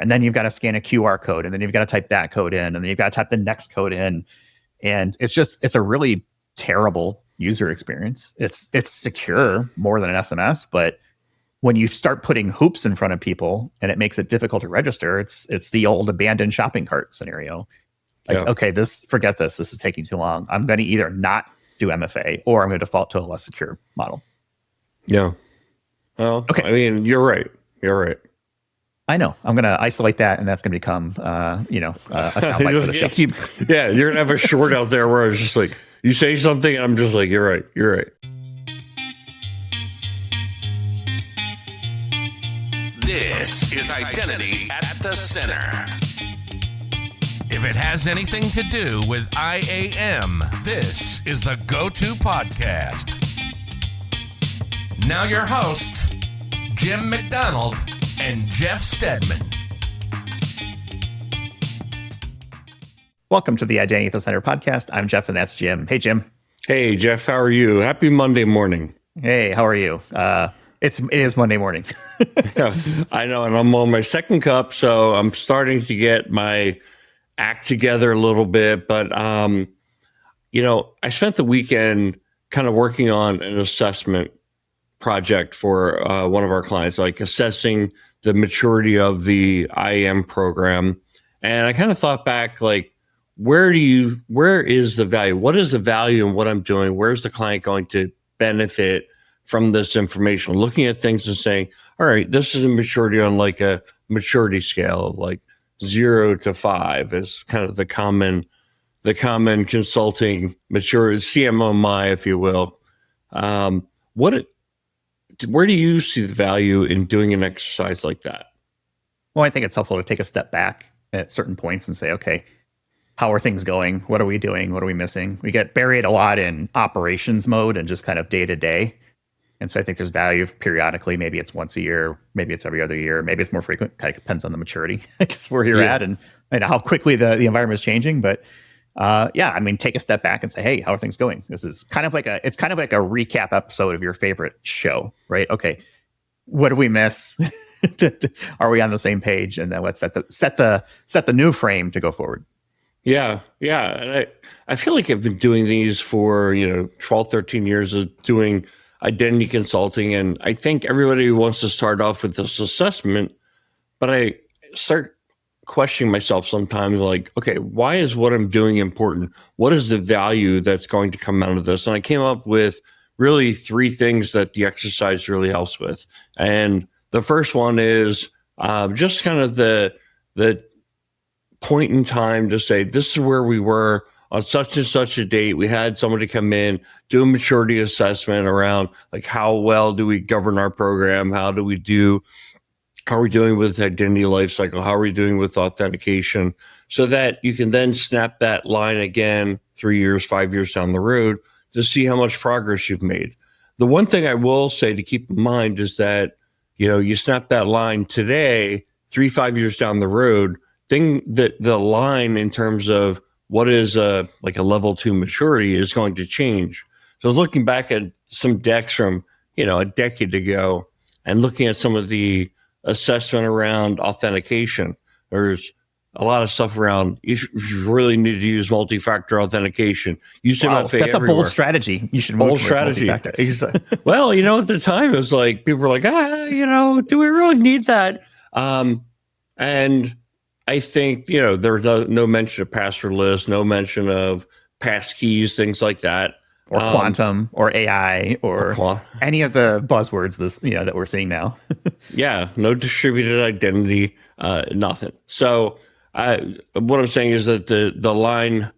And then you've got to scan a QR code, and then you've got to type that code in, and then you've got to type the next code in. And it's a really terrible user experience. It's secure more than an SMS, but when you start putting hoops in front of people and it makes it difficult to register, it's the old abandoned shopping cart scenario. Okay, forget this. This is taking too long. I'm going to either not do MFA or I'm going to default to a less secure model. Yeah. Well, okay. I mean, you're right. I know. I'm going to isolate that, and that's going to become, a soundbite for the show. You're going to have a short out there where it's just like, you say something, and I'm just like, you're right. This is Identity at the Center. If it has anything to do with IAM, this is the go-to podcast. Now your hosts, Jim McDonald and Jeff Stedman. Welcome to the Identity at the Center podcast. I'm Jeff, and that's Jim. Hey, Jim. Hey, Jeff. How are you? Happy Monday morning. Hey, how are you? It is Monday morning. Yeah, I know, and I'm on my second cup, so I'm starting to get my act together a little bit. But, I spent the weekend kind of working on an assessment project for one of our clients, like assessing the maturity of the IAM program. And I kind of thought back, like, where is the value? What is the value in what I'm doing? Where's the client going to benefit from this information? Looking at things and saying, all right, this is a maturity on like a maturity scale of like 0 to 5 is kind of the common consulting maturity, CMMI, if you will. Where do you see the value in doing an exercise like that? Well, I think it's helpful to take a step back at certain points and say, okay, how are things going? What are we doing? What are we missing? We get buried a lot in operations mode and just kind of day to day. And so I think there's value periodically. Maybe it's once a year, maybe it's every other year, maybe it's more frequent. Kind of depends on the maturity, I guess, where you're at and how quickly the environment is changing. But take a step back and say, hey, how are things going? This is kind of like a recap episode of your favorite show, right? Okay, what did we miss? Are we on the same page? And then let's set the new frame to go forward. Yeah. And I feel like I've been doing these for 12, 13 years of doing identity consulting, and I think everybody wants to start off with this assessment, but I start questioning myself sometimes, like, okay, why is what I'm doing important? What is the value that's going to come out of this? And I came up with really 3 things that the exercise really helps with. And the first one is just kind of the point in time to say, this is where we were on such and such a date. We had somebody come in, do a maturity assessment around like, how well do we govern our program? How are we doing with identity lifecycle? How are we doing with authentication? So that you can then snap that line again 3 years, 5 years down the road to see how much progress you've made. The one thing I will say to keep in mind is that, you snap that line today, 3-5 years down the road, the line in terms of what is a level 2 maturity is going to change. So looking back at some decks from, a decade ago and looking at some of the assessment around authentication, there's a lot of stuff around, you really need to use multi-factor authentication. Use MFA that's everywhere. A bold strategy. You should bold strategy. Exactly. Well, at the time it was like, people were like, do we really need that? And I think, there's no mention of passwordless, no mention of passkeys, things like that. Or quantum or AI or any of the buzzwords that we're seeing now. Yeah, no distributed identity, nothing. So what I'm saying is that the line,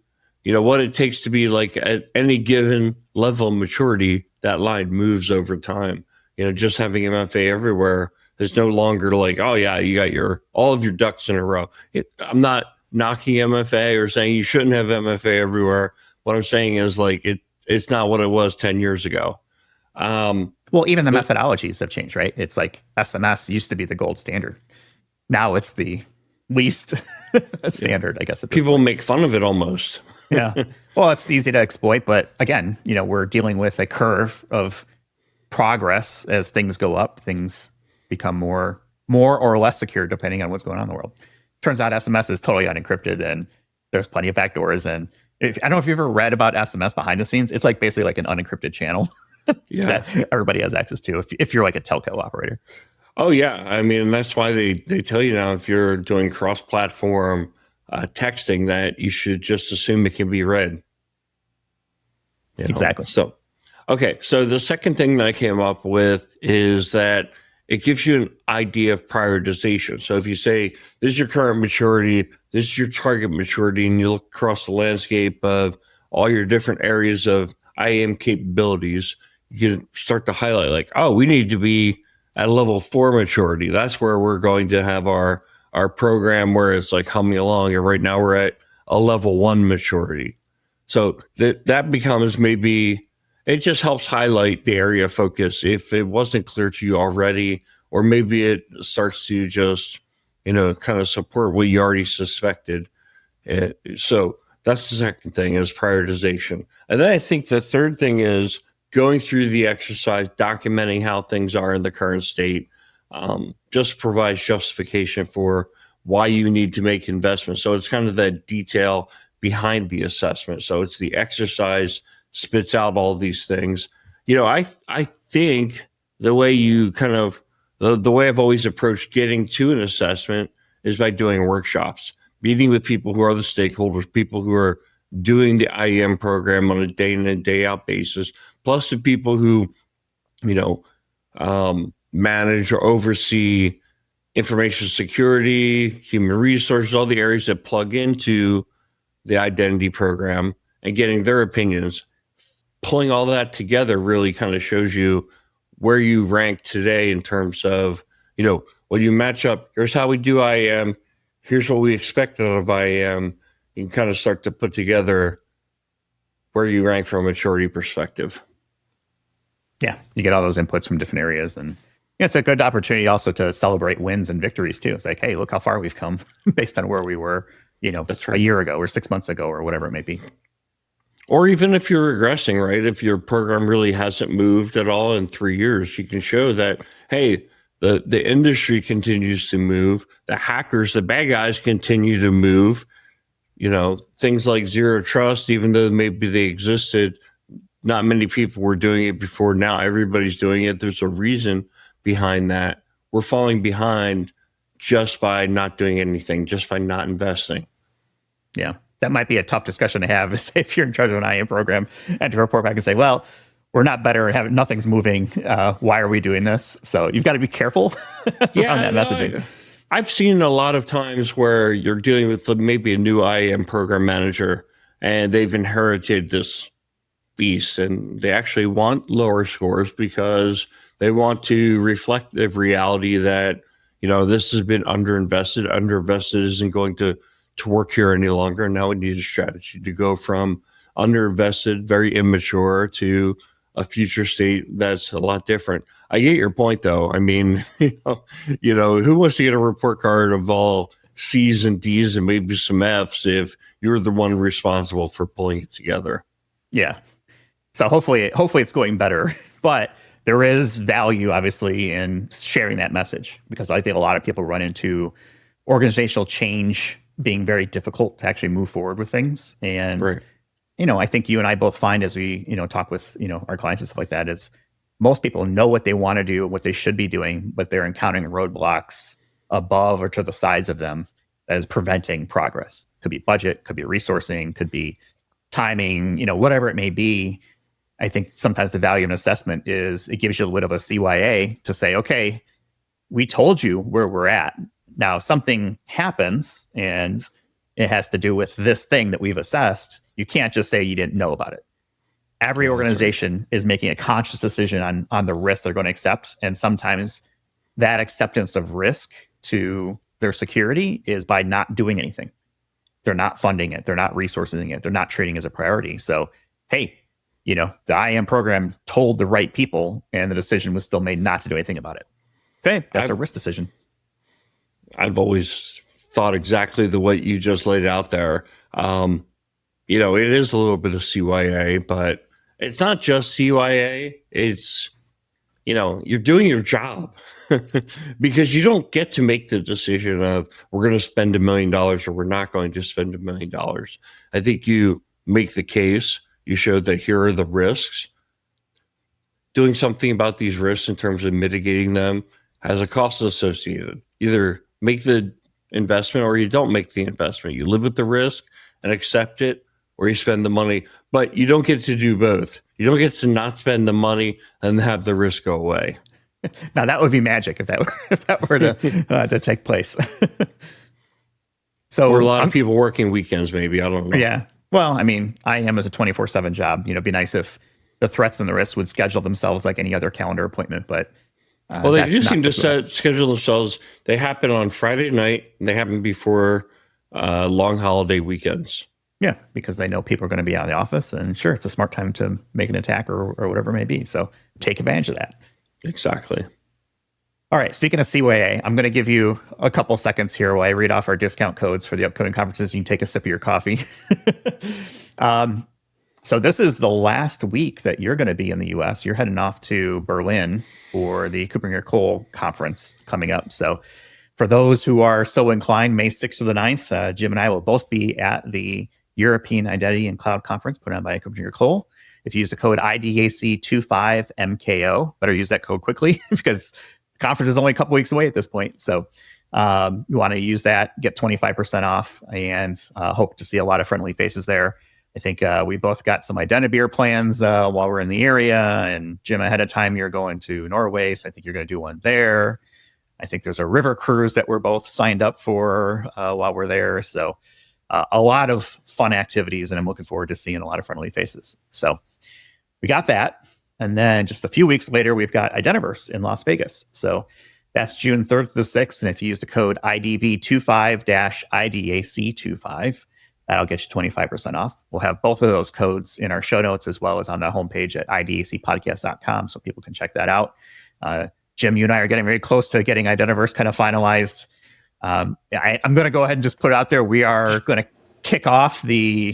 what it takes to be like at any given level of maturity, that line moves over time. Just having MFA everywhere is no longer like, oh yeah, you got all of your ducks in a row. I'm not knocking MFA or saying you shouldn't have MFA everywhere. What I'm saying is like it's not what it was 10 years ago. Well, even the methodologies have changed, right? It's like SMS used to be the gold standard. Now it's the least standard, I guess. People make fun of it almost. Yeah. Well, it's easy to exploit, but again, we're dealing with a curve of progress as things go up, things become more more or less secure depending on what's going on in the world. Turns out SMS is totally unencrypted, and there's plenty of backdoors. And I don't know if you've ever read about SMS behind the scenes. It's like basically like an unencrypted channel that everybody has access to if you're like a telco operator. Oh yeah, I mean, and that's why they tell you now if you're doing cross-platform texting that you should just assume it can be read. You know? Exactly. So, okay, so the second thing that I came up with is that it gives you an idea of prioritization. So if you say this is your current maturity, this is your target maturity, and you look across the landscape of all your different areas of IAM capabilities, you can start to highlight like, oh, we need to be at level 4 maturity. That's where we're going to have our program where it's like humming along. And right now we're at a level 1 maturity. So that becomes maybe, it just helps highlight the area of focus if it wasn't clear to you already, or maybe it starts to just, kind of support what you already suspected. So that's the second thing is prioritization. And then I think the third thing is going through the exercise, documenting how things are in the current state, just provides justification for why you need to make investments. So it's kind of the detail behind the assessment. So it's the exercise spits out all these things. I think the way you kind of, the way I've always approached getting to an assessment is by doing workshops, meeting with people who are the stakeholders, people who are doing the IAM program on a day in and day out basis, plus the people who, manage or oversee information security, human resources, all the areas that plug into the identity program, and getting their opinions. Pulling all that together really kind of shows you where you rank today in terms of, when you match up, here's how we do IAM, here's what we expect out of IAM. You can kind of start to put together where you rank from a maturity perspective. Yeah, you get all those inputs from different areas, and it's a good opportunity also to celebrate wins and victories too. It's like, hey, look how far we've come based on where we were, That's right. a year ago or 6 months ago or whatever it may be. Or even if you're regressing, right? If your program really hasn't moved at all in 3 years, you can show that, hey, the industry continues to move. The hackers, the bad guys continue to move. Things like zero trust, even though maybe they existed, not many people were doing it before. Now everybody's doing it. There's a reason behind that. We're falling behind just by not doing anything, just by not investing. Yeah, that might be a tough discussion to have if you're in charge of an IAM program and to report back and say, well, we're not better, nothing's moving. Why are we doing this? So you've got to be careful around that messaging. I've seen a lot of times where you're dealing with maybe a new IAM program manager and they've inherited this beast and they actually want lower scores because they want to reflect the reality that, this has been underinvested. Underinvested isn't going to work here any longer. Now we need a strategy to go from underinvested, very immature to a future state that's a lot different. I get your point though. I mean, who wants to get a report card of all C's and D's and maybe some F's if you're the one responsible for pulling it together? Yeah. So hopefully it's going better, but there is value obviously in sharing that message because I think a lot of people run into organizational change being very difficult to actually move forward with things. And, right. I think you and I both find as we, talk with, our clients and stuff like that is most people know what they want to do, what they should be doing, but they're encountering roadblocks above or to the sides of them that is preventing progress. Could be budget, could be resourcing, could be timing, whatever it may be. I think sometimes the value of an assessment is it gives you a little bit of a CYA to say, okay, we told you where we're at. Now something happens and it has to do with this thing that we've assessed. You can't just say you didn't know about it. Every organization is making a conscious decision on the risk they're going to accept. And sometimes that acceptance of risk to their security is by not doing anything. They're not funding it. They're not resourcing it. They're not treating it as a priority. So, hey, the IAM program told the right people and the decision was still made not to do anything about it. Okay, that's a risk decision. I've always thought exactly the way you just laid out there. It is a little bit of CYA, but it's not just CYA. It's you're doing your job because you don't get to make the decision of we're going to spend $1 million or we're not going to spend $1 million. I think you make the case, you show that here are the risks. Doing something about these risks in terms of mitigating them has a cost associated. Either make the investment or you don't make the investment. You live with the risk and accept it, or you spend the money, but you don't get to do both. You don't get to not spend the money and have the risk go away. Now that would be magic if that were to take place. So or a lot of people working weekends, maybe. I don't know. Yeah. Well, I mean, IAM is a 24/7 job. It'd be nice if the threats and the risks would schedule themselves like any other calendar appointment, but well, they do seem to schedule themselves. They happen on Friday night, and they happen before long holiday weekends. Yeah, because they know people are going to be out of the office, and sure, it's a smart time to make an attack or whatever it may be. So take advantage of that. Exactly. All right. Speaking of CYA, I'm going to give you a couple seconds here while I read off our discount codes for the upcoming conferences. You can take a sip of your coffee. So this is the last week that you're going to be in the U.S. You're heading off to Berlin for the Cooper conference coming up. So for those who are so inclined, May 6th to the 9th, Jim and I will both be at the European Identity and Cloud Conference put on by Cole. If you use the code IDAC25MKO, better use that code quickly because the conference is only a couple weeks away at this point. So you want to use that, get 25% off, and hope to see a lot of friendly faces there. I think we both got some Identibeer plans while we're in the area. And Jim, ahead of time, you're going to Norway, so I think you're going to do one there. I think there's a river cruise that we're both signed up for while we're there. So a lot of fun activities, and I'm looking forward to seeing a lot of friendly faces. So we got that. And then just a few weeks later, we've got Identiverse in Las Vegas. So that's June 3rd to the 6th. And if you use the code IDV25-IDAC25, that'll get you 25% off. We'll have both of those codes in our show notes as well as on the homepage at idacpodcast.com so people can check that out. Jim, you and I are getting very close to getting Identiverse kind of finalized. I'm going to go ahead and just put it out there. We are going to kick off the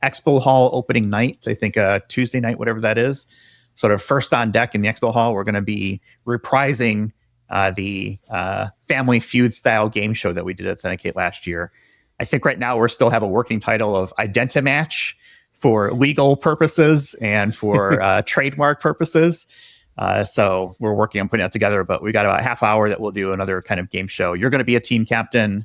Expo Hall opening night, I think Tuesday night, whatever that is. Sort of first on deck in the Expo Hall, we're going to be reprising the Family Feud style game show that we did at Authenticate last year. I think right now we still have a working title of Identimatch for legal purposes and for trademark purposes. So we're working on putting that together, but we got about a half hour that we'll do another kind of game show. You're going to be a team captain.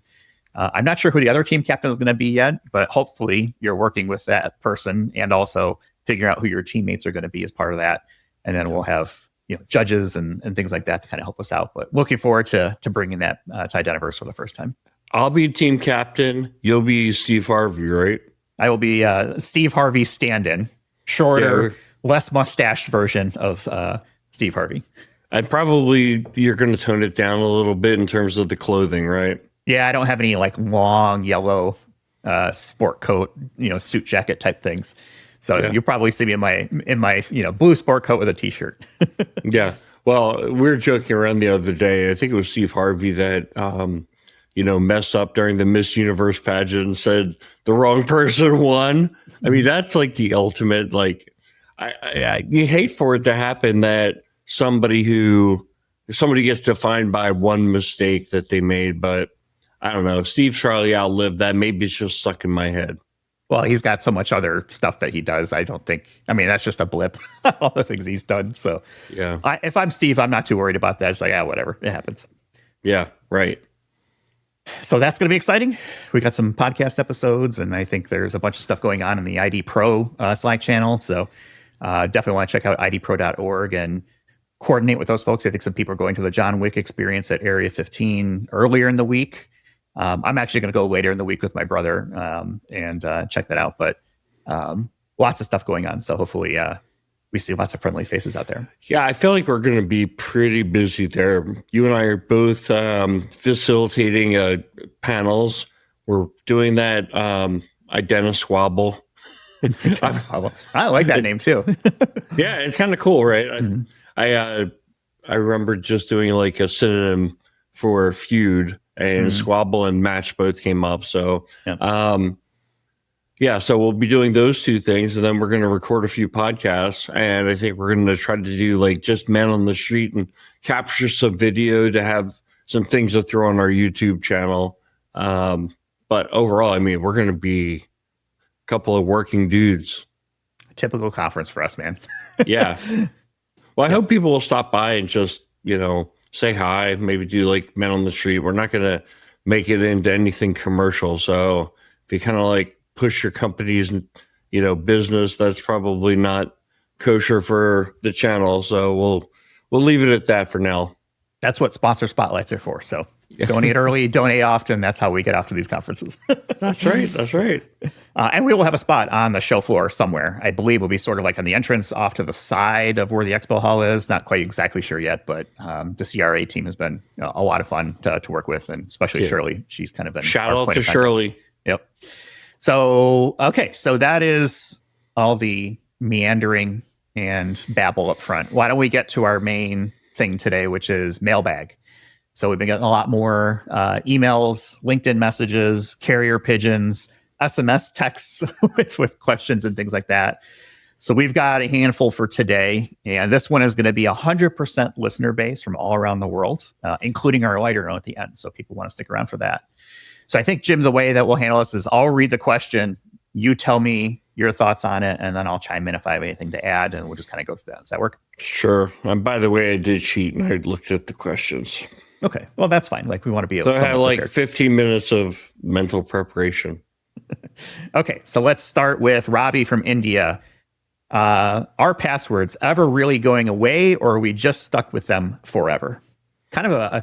I'm not sure who the other team captain is going to be yet, but hopefully you're working with that person and also figuring out who your teammates are going to be as part of that. And then we'll have judges and things like that to kind of help us out. But looking forward to bringing that to Identiverse for the first time. I'll be team captain. You'll be Steve Harvey, right? I will be Steve Harvey stand-in, shorter, less mustached version of Steve Harvey. You're going to tone it down a little bit in terms of the clothing, right? Yeah, I don't have any like long yellow sport coat, suit jacket type things. So you'll probably see me in my blue sport coat with a t-shirt. Yeah. Well, we were joking around the other day. I think it was Steve Harvey that messed up during the Miss Universe pageant and said the wrong person won. I mean, that's like the ultimate, like, you hate for it to happen that somebody gets defined by one mistake that they made, but I don't know. Steve Charlie outlived that. Maybe it's just stuck in my head. Well, he's got so much other stuff that he does. That's just a blip, all the things he's done. So yeah, if I'm Steve, I'm not too worried about that. It's like, whatever, it happens. Yeah, right. So that's going to be exciting. We got some podcast episodes, and I think there's a bunch of stuff going on in the ID Pro Slack channel. So definitely want to check out idpro.org and coordinate with those folks. I think some people are going to the John Wick experience at Area 15 earlier in the week. I'm actually going to go later in the week with my brother and check that out. But lots of stuff going on. So hopefully we see lots of friendly faces out there. Yeah, I feel like we're going to be pretty busy there. You and I are both facilitating panels. We're doing that Identisquabble. I like that name too. Yeah, it's kind of cool, right? Mm-hmm. I remember just doing like a synonym for feud, and squabble and match both came up. So Yeah, so we'll be doing those two things, and then we're going to record a few podcasts, and I think we're going to try to do like just man on the street and capture some video to have some things to throw on our YouTube channel. But overall, I mean, we're going to be a couple of working dudes. Typical conference for us, man. Yeah. Well, I hope people will stop by and just, say hi, maybe do like men on the street. We're not going to make it into anything commercial. So if you kind of like push your company's, business, that's probably not kosher for the channel. So we'll leave it at that for now. That's what sponsor spotlights are for. So donate early, donate often. That's how we get off to these conferences. That's right. And we will have a spot on the show floor somewhere. I believe will be sort of like on the entrance off to the side of where the expo hall is. Not quite exactly sure yet, but the CRA team has been a lot of fun to work with, and especially Shirley. She's kind of been shout out to Shirley. Yep. So, okay. So that is all the meandering and babble up front. Why don't we get to our main thing today, which is Mailbag. So we've been getting a lot more emails, LinkedIn messages, carrier pigeons, SMS texts with questions and things like that. So we've got a handful for today, and this one is going to be 100% listener base from all around the world, including our lighter note at the end. So people want to stick around for that. So I think, Jim, the way that we'll handle this is I'll read the question, you tell me your thoughts on it, and then I'll chime in if I have anything to add, and we'll just kind of go through that. Does that work? Sure. And by the way, I did cheat and I looked at the questions. Okay. Well, that's fine. Like, we want to be able to. So I had like 15 minutes of mental preparation. Okay. So let's start with Robbie from India. Are passwords ever really going away, or are we just stuck with them forever? Kind of I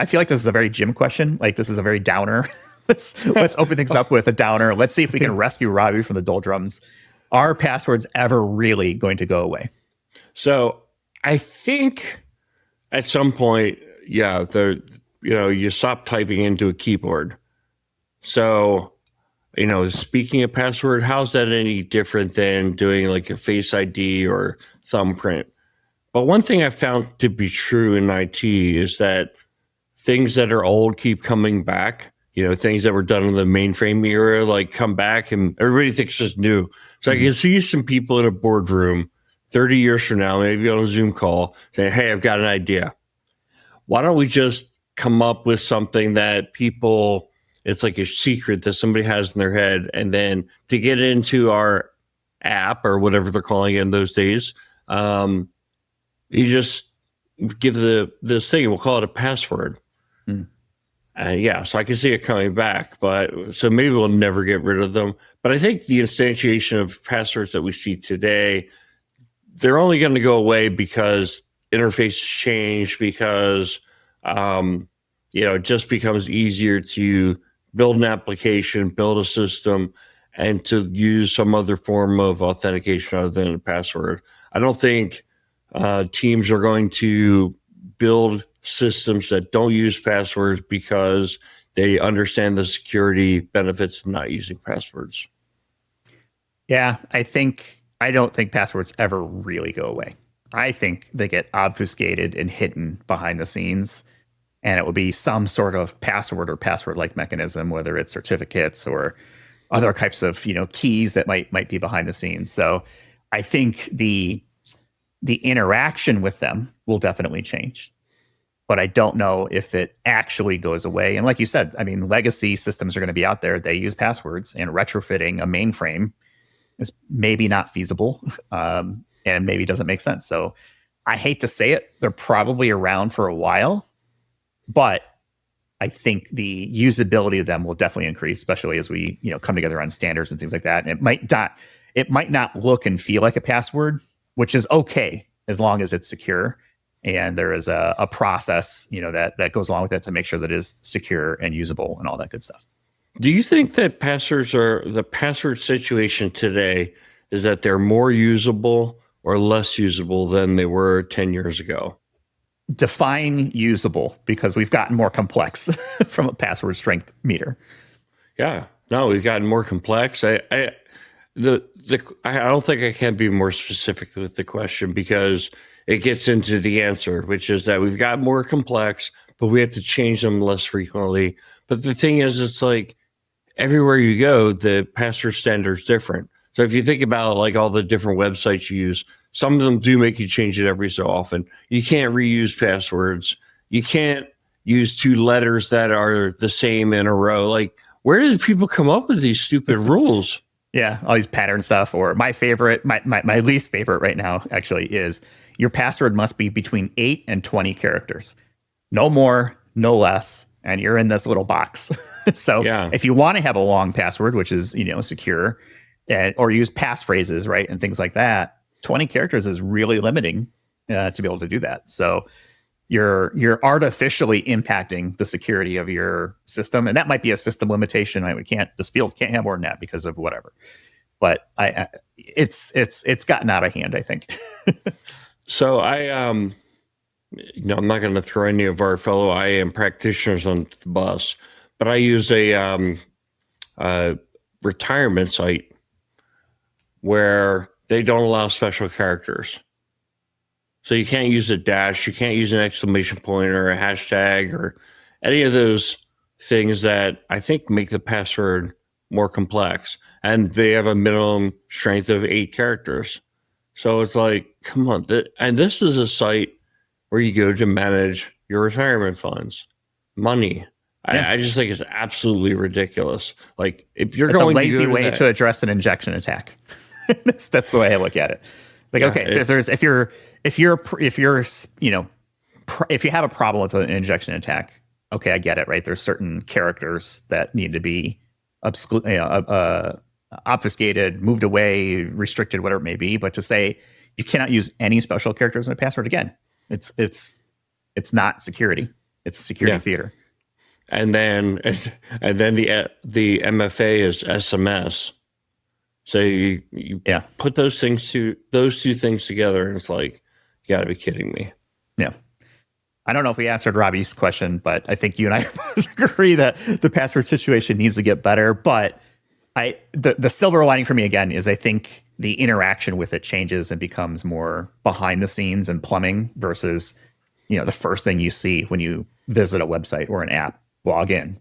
feel like this is a very Jim question. Like, this is a very downer. Let's open things up with a downer. Let's see if we can rescue Robbie from the doldrums. Are passwords ever really going to go away? So I think at some point, you stop typing into a keyboard. So, speaking of password, how's that any different than doing like a Face ID or thumbprint? But one thing I found to be true in IT is that things that are old keep coming back. Things that were done in the mainframe era, like come back and everybody thinks it's new. So I can see some people in a boardroom 30 years from now, maybe on a Zoom call, saying, hey, I've got an idea. Why don't we just come up with something that it's like a secret that somebody has in their head, and then to get into our app or whatever they're calling it in those days, you just give this thing, we'll call it a password. So I can see it coming back, so maybe we'll never get rid of them. But I think the instantiation of passwords that we see today, they're only going to go away because interfaces change, because it just becomes easier to build an application, build a system, and to use some other form of authentication other than a password. I don't think teams are going to build systems that don't use passwords because they understand the security benefits of not using passwords. Yeah, I don't think passwords ever really go away. I think they get obfuscated and hidden behind the scenes, and it will be some sort of password or password-like mechanism, whether it's certificates or other types of keys that might be behind the scenes. So I think the interaction with them will definitely change, but I don't know if it actually goes away. And like you said, I mean, legacy systems are going to be out there. They use passwords, and retrofitting a mainframe is maybe not feasible, and maybe doesn't make sense. So I hate to say it, they're probably around for a while, but I think the usability of them will definitely increase, especially as we come together on standards and things like that. And it might not look and feel like a password, which is okay as long as it's secure. And there is a process, that goes along with it to make sure that it is secure and usable and all that good stuff. Do you think that the password situation today is that they're more usable or less usable than they were 10 years ago? Define usable, because we've gotten more complex from a password strength meter. Yeah, no, we've gotten more complex. I don't think I can be more specific with the question, because it gets into the answer, which is that we've got more complex, but we have to change them less frequently. But the thing is, it's like everywhere you go, the password standard is different. So if you think about like all the different websites you use, some of them do make you change it every so often. You can't reuse passwords. You can't use two letters that are the same in a row. Like, where did people come up with these stupid rules? Yeah, all these pattern stuff. Or my favorite, my least favorite right now actually is your password must be between 8 and 20 characters. No more, no less. And you're in this little box. So if you want to have a long password, which is, secure, or use passphrases, right, and things like that, 20 characters is really limiting to be able to do that. So you're artificially impacting the security of your system, and that might be a system limitation. This field can't have more than that because of whatever. But it's gotten out of hand, I think. So I'm not going to throw any of our fellow IAM practitioners on the bus, but I use a retirement site where they don't allow special characters. So you can't use a dash, you can't use an exclamation point or a hashtag or any of those things that I think make the password more complex. And they have a minimum strength of 8 characters. So it's like, come on. And this is a site where you go to manage your retirement funds, money. Yeah. I just think it's absolutely ridiculous. Like, if you're going, it's a lazy way to address an injection attack. that's the way I look at it. Like, okay, if you have a problem with an injection attack, okay, I get it, right? There's certain characters that need to be obfuscated, moved away, restricted, whatever it may be. But to say you cannot use any special characters in a password, again, it's not security. It's security theater. And then the MFA is SMS. So you put those two things together, and it's like, you got to be kidding me. Yeah. I don't know if we answered Robbie's question, but I think you and I agree that the password situation needs to get better. But the silver lining for me, again, is I think the interaction with it changes and becomes more behind the scenes and plumbing versus, the first thing you see when you visit a website or an app, log in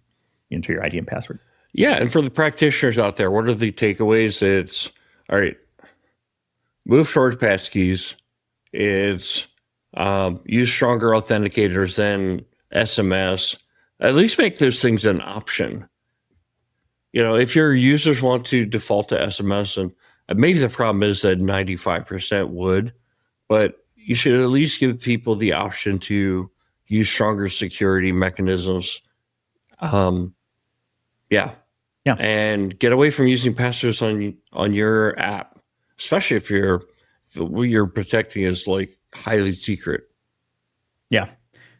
into your ID and password. Yeah, and for the practitioners out there, what are the takeaways? It's, all right, move towards passkeys. It's use stronger authenticators than SMS. At least make those things an option. If your users want to default to SMS, and maybe the problem is that 95% would, but you should at least give people the option to use stronger security mechanisms. Yeah. And get away from using passwords on your app, especially if what you're protecting is like highly secret. Yeah.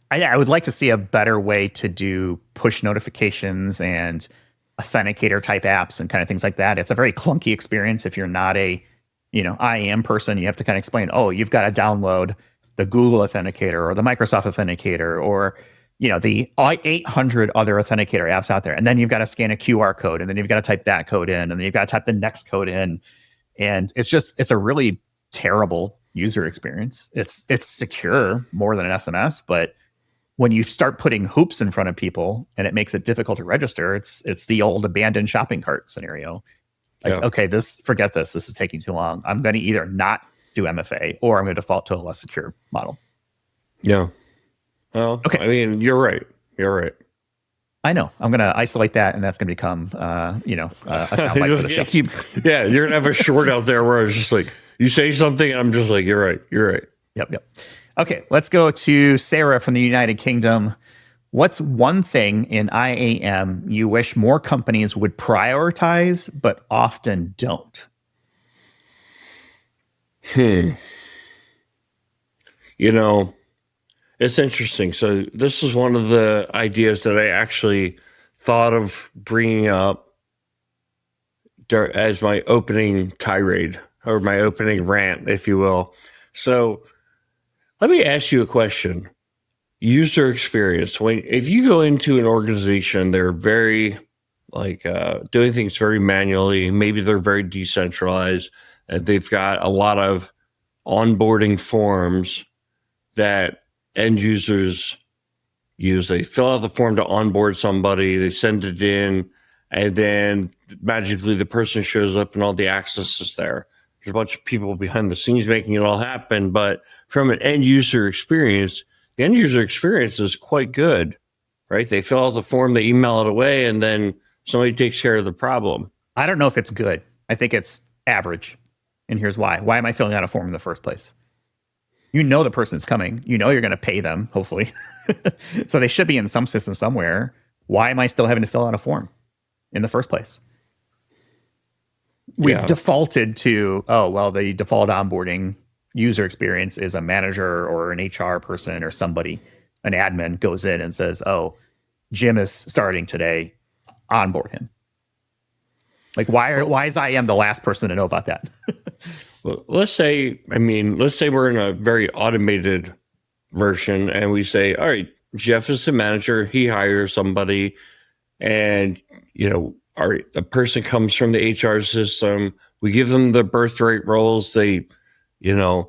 I would like to see a better way to do push notifications and authenticator type apps and kind of things like that. It's a very clunky experience. If you're not a, IAM person, you have to kind of explain, you've got to download the Google Authenticator or the Microsoft Authenticator or the 800 other authenticator apps out there. And then you've got to scan a QR code, and then you've got to type that code in, and then you've got to type the next code in. And it's a really terrible user experience. It's secure more than an SMS, but when you start putting hoops in front of people and it makes it difficult to register, it's the old abandoned shopping cart scenario. Like, okay, forget this. This is taking too long. I'm going to either not do MFA or I'm going to default to a less secure model. Yeah. Well, okay. I mean, you're right. I know. I'm going to isolate that, and that's going to become, a soundbite for the show. You're going to have a short out there where it's just like, you say something, and I'm just like, you're right. Yep. Okay, let's go to Sarah from the United Kingdom. What's one thing in IAM you wish more companies would prioritize, but often don't? It's interesting. So this is one of the ideas that I actually thought of bringing up as my opening tirade or my opening rant, if you will. So let me ask you a question. User experience. If you go into an organization, they're very doing things very manually. Maybe they're very decentralized. And they've got a lot of onboarding forms that end users use. They fill out the form to onboard somebody, they send it in, and then magically the person shows up and all the access is there. There's a bunch of people behind the scenes making it all happen. But from an end user experience, the end user experience is quite good, right? They fill out the form, they email it away, and then somebody takes care of the problem. I don't know if it's good. I think it's average. And here's why. Why am I filling out a form in the first place? You know the person's coming. You know you're going to pay them, hopefully. So they should be in some system somewhere. Why am I still having to fill out a form in the first place? We've defaulted to, the default onboarding user experience is a manager or an HR person or somebody, an admin goes in and says, oh, Jim is starting today, onboard him. Like, why is IM the last person to know about that? Well, let's say we're in a very automated version and we say, all right, Jeff is the manager. He hires somebody and, all right, the person comes from the HR system. We give them the birth rate roles. They, I'm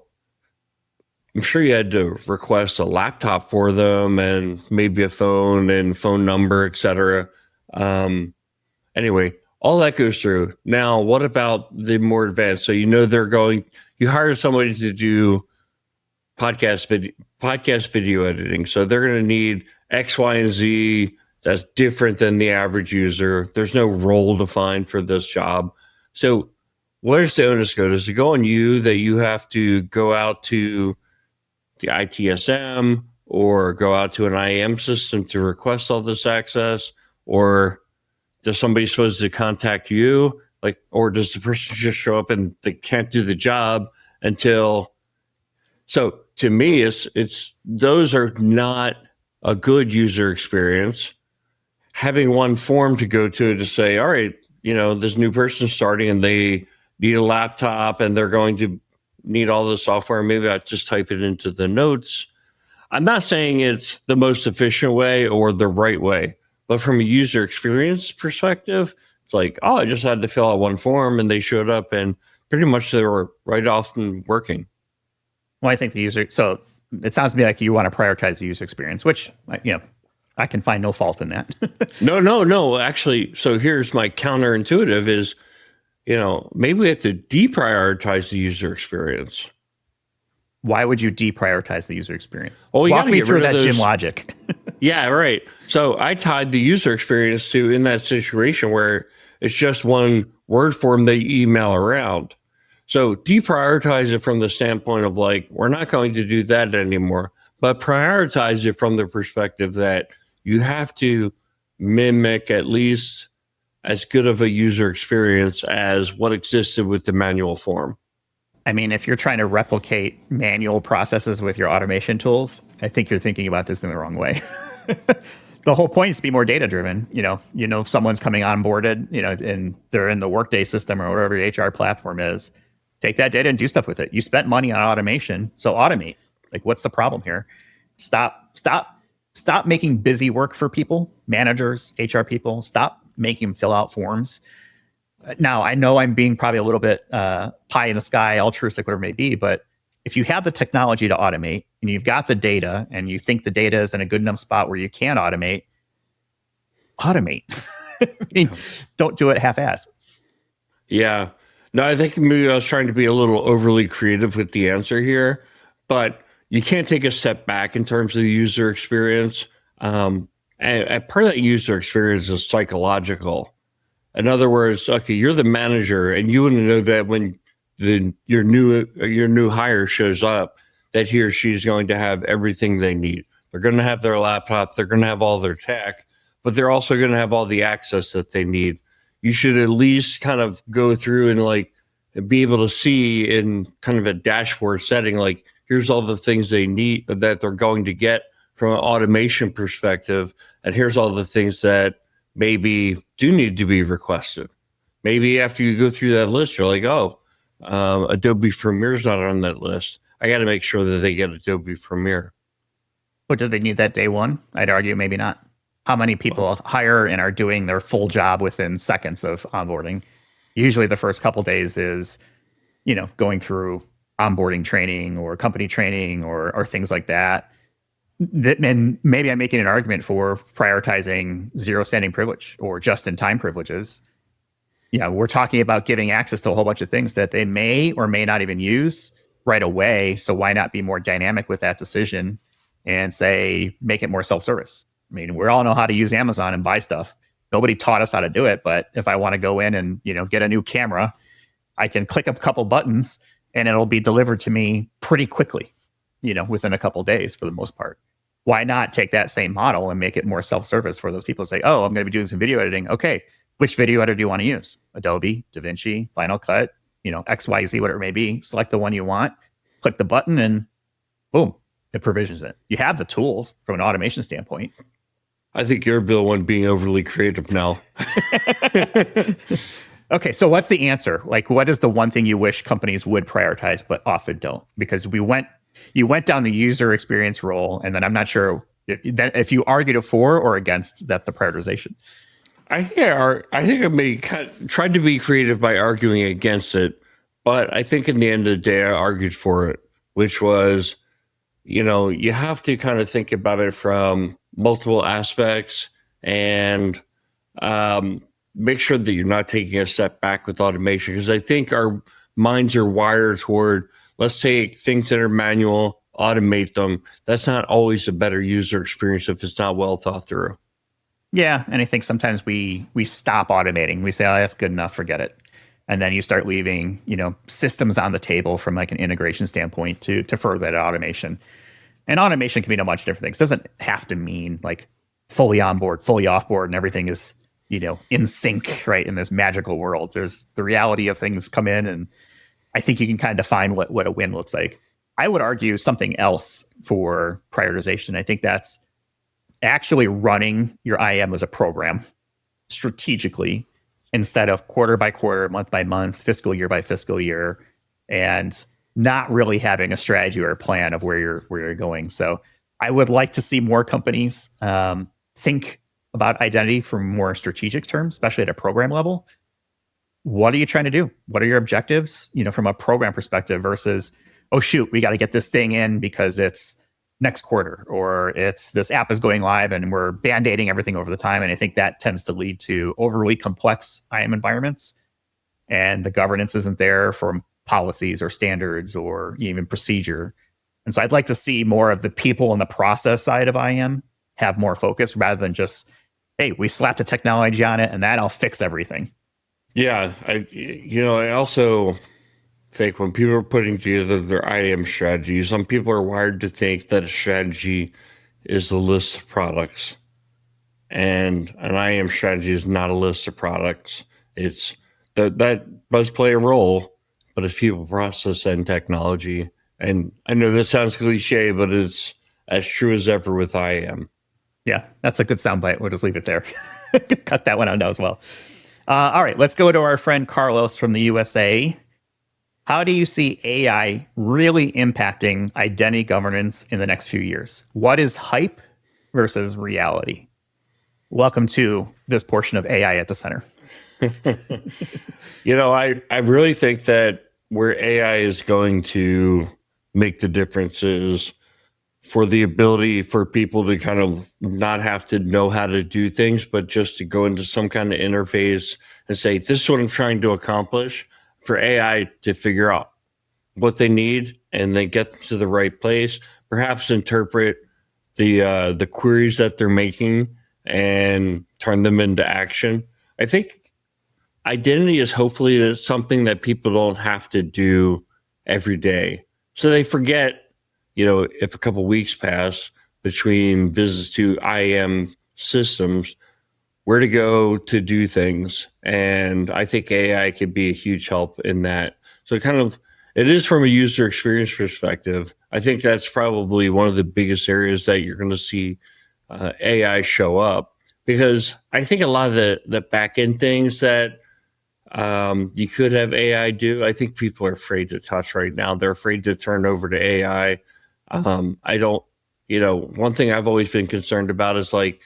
sure you had to request a laptop for them and maybe a phone and phone number, et cetera. Anyway, all that goes through. Now, what about the more advanced? So, you hire somebody to do podcast video editing. So they're going to need X, Y, and Z. That's different than the average user. There's no role defined for this job. So where does the onus go? Does it go on you that you have to go out to the ITSM or go out to an IAM system to request all this access? Or does somebody supposed to contact you? Or does the person just show up and they can't do the job until... So to me, it's those are not a good user experience. Having one form to go to say, all right, this new person starting and they need a laptop and they're going to need all the software. Maybe I just type it into the notes. I'm not saying it's the most efficient way or the right way, but from a user experience perspective, it's like, oh, I just had to fill out one form and they showed up and pretty much they were right off and working. Well, I think so it sounds to me like you want to prioritize the user experience, which, I can find no fault in that. No. Actually, so here's my counterintuitive is, maybe we have to deprioritize the user experience. Why would you deprioritize the user experience? Well, walk me through that Jim logic. Yeah, right. So I tied the user experience to in that situation where it's just one word form that you email around. So deprioritize it from the standpoint of we're not going to do that anymore, but prioritize it from the perspective that you have to mimic at least as good of a user experience as what existed with the manual form. I mean, if you're trying to replicate manual processes with your automation tools, I think you're thinking about this in the wrong way. The whole point is to be more data driven. Someone's coming onboarded, and they're in the Workday system or whatever your HR platform is. Take that data and do stuff with it. You spent money on automation, so automate. What's the problem here? Stop making busy work for people, managers, HR people. Stop making them fill out forms. Now, I know I'm being probably a little bit pie in the sky, altruistic, whatever it may be, but if you have the technology to automate and you've got the data and you think the data is in a good enough spot where you can automate. Don't do it half-ass. Yeah. No, I think maybe I was trying to be a little overly creative with the answer here, but you can't take a step back in terms of the user experience. And part of that user experience is psychological. In other words, okay, you're the manager and you want to know that when your new hire shows up, that he or she is going to have everything they need. They're going to have their laptop, they're going to have all their tech, but they're also going to have all the access that they need. You should at least kind of go through and be able to see in kind of a dashboard setting, here's all the things they need that they're going to get from an automation perspective. And here's all the things that maybe do need to be requested. Maybe after you go through that list, you're like, Adobe Premiere's not on that list. I got to make sure that they get Adobe Premiere. But do they need that day one? I'd argue maybe not. How many people hire and are doing their full job within seconds of onboarding? Usually the first couple days is, going through onboarding training or company training or things like that. And maybe I'm making an argument for prioritizing zero standing privilege or just-in-time privileges. Yeah, we're talking about giving access to a whole bunch of things that they may or may not even use right away. So why not be more dynamic with that decision and say, make it more self-service? I mean, we all know how to use Amazon and buy stuff. Nobody taught us how to do it, but if I want to go in and, get a new camera, I can click a couple buttons and it'll be delivered to me pretty quickly, within a couple days for the most part. Why not take that same model and make it more self-service for those people to say, oh, I'm going to be doing some video editing. Okay, which video editor do you want to use? Adobe, DaVinci, Final Cut, XYZ, whatever it may be. Select the one you want, click the button, and boom, it provisions it. You have the tools from an automation standpoint. I think you're the one being overly creative now. Okay, so what's the answer? Like, what is the one thing you wish companies would prioritize but often don't? Because you went down the user experience role, and then I'm not sure if you argued for or against the prioritization. I think I may tried to be creative by arguing against it, but I think in the end of the day, I argued for it, which was, you have to kind of think about it from multiple aspects and make sure that you're not taking a step back with automation. Because I think our minds are wired toward, let's take things that are manual, automate them. That's not always a better user experience if it's not well thought through. Yeah, and I think sometimes we stop automating. We say, oh, that's good enough, forget it. And then you start leaving, systems on the table from like an integration standpoint to further that automation. And automation can mean a bunch of different things. It doesn't have to mean like fully on board, fully off board, and everything is, in sync, right, in this magical world. There's the reality of things come in, and I think you can kind of define what a win looks like. I would argue something else for prioritization. I think that's actually running your IAM as a program strategically instead of quarter by quarter, month by month, fiscal year by fiscal year, and not really having a strategy or a plan of where you're going. So I would like to see more companies think about identity from more strategic terms, especially at a program level. What are you trying to do? What are your objectives, from a program perspective versus, oh, shoot, we got to get this thing in because it's next quarter, or it's this app is going live and we're band-aiding everything over the time. And I think that tends to lead to overly complex IAM environments, and the governance isn't there from policies or standards or even procedure. And so I'd like to see more of the people and the process side of IAM have more focus rather than just, hey, we slapped a technology on it and that'll fix everything. Yeah, I also think when people are putting together their IAM strategy, some people are wired to think that a strategy is a list of products. And an IAM strategy is not a list of products. It's that does play a role, but it's people, process, and technology. And I know this sounds cliche, but it's as true as ever with IAM. Yeah, that's a good soundbite. We'll just leave it there. Cut that one out now as well. All right, let's go to our friend Carlos from the USA. How do you see AI really impacting identity governance in the next few years? What is hype versus reality? Welcome to this portion of AI at the Center. I really think that where AI is going to make the difference is for the ability for people to kind of not have to know how to do things, but just to go into some kind of interface and say, this is what I'm trying to accomplish, for AI to figure out what they need and then get them to the right place, perhaps interpret the queries that they're making and turn them into action. I think identity is hopefully something that people don't have to do every day. So they forget, if a couple of weeks pass between visits to IAM systems, where to go to do things. And I think AI could be a huge help in that. So it is from a user experience perspective. I think that's probably one of the biggest areas that you're going to see AI show up, because I think a lot of the back end things that you could have AI do, I think people are afraid to touch right now. They're afraid to turn over to AI. One thing I've always been concerned about is like,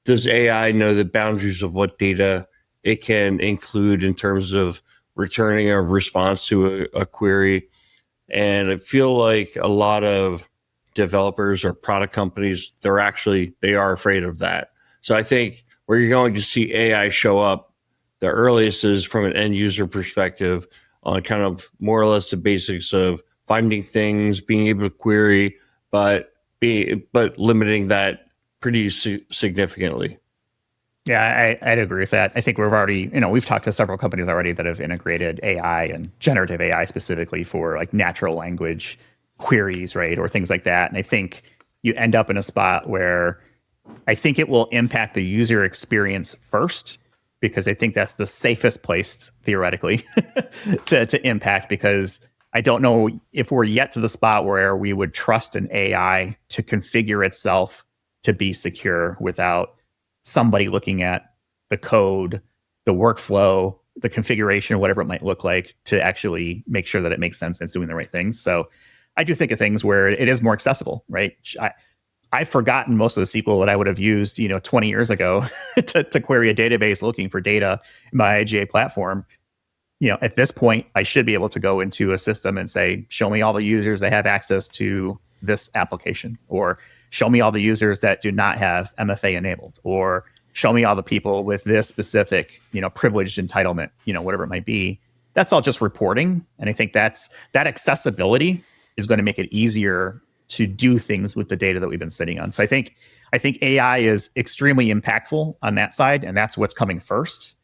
does AI know the boundaries of what data it can include in terms of returning a response to a query? And I feel like a lot of developers or product companies, they are afraid of that. So I think where you're going to see AI show up the earliest is from an end user perspective on kind of more or less the basics of finding things, being able to query, but limiting that pretty significantly. Yeah, I'd agree with that. I think we've talked to several companies already that have integrated AI and generative AI specifically for like natural language queries, right? Or things like that. And I think you end up in a spot where I think it will impact the user experience first, because I think that's the safest place theoretically to impact, because I don't know if we're yet to the spot where we would trust an AI to configure itself to be secure without somebody looking at the code, the workflow, the configuration, or whatever it might look like to actually make sure that it makes sense and it's doing the right things. So I do think of things where it is more accessible, right? I've forgotten most of the SQL that I would have used, 20 years ago to query a database looking for data in my IGA platform. At this point, I should be able to go into a system and say, show me all the users that have access to this application, or show me all the users that do not have MFA enabled, or show me all the people with this specific, privileged entitlement, whatever it might be. That's all just reporting. And I think that accessibility is going to make it easier to do things with the data that we've been sitting on. So I think AI is extremely impactful on that side, and that's what's coming first.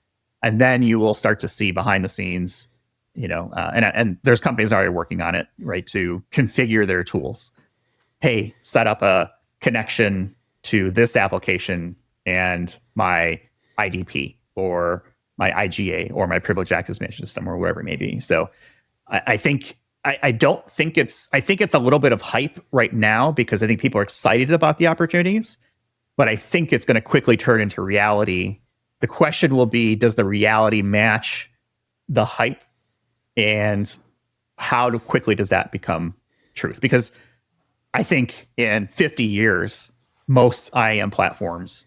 And then you will start to see behind the scenes, and there's companies already working on it, right, to configure their tools. Hey, set up a connection to this application and my IDP or my IGA or my privileged access management system or wherever it may be. So I think I think it's a little bit of hype right now, because I think people are excited about the opportunities, but I think it's going to quickly turn into reality. The question will be, does the reality match the hype, and how quickly does that become truth? Because I think in 50 years, most IAM platforms,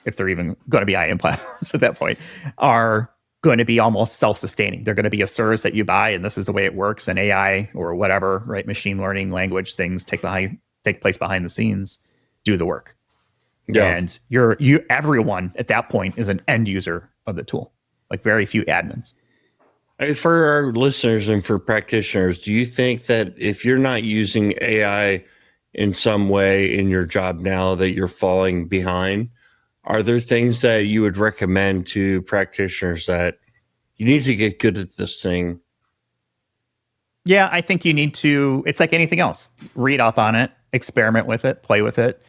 if they're even going to be IAM platforms at that point, are going to be almost self-sustaining. They're going to be a service that you buy, and this is the way it works. And AI or whatever, right, machine learning, language things take place behind the scenes, do the work. Yeah. And everyone at that point is an end user of the tool, like very few admins. For our listeners and for practitioners, do you think that if you're not using AI in some way in your job now, that you're falling behind? Are there things that you would recommend to practitioners that you need to get good at this thing? Yeah, I think you need to, it's like anything else, read up on it, experiment with it, play with it,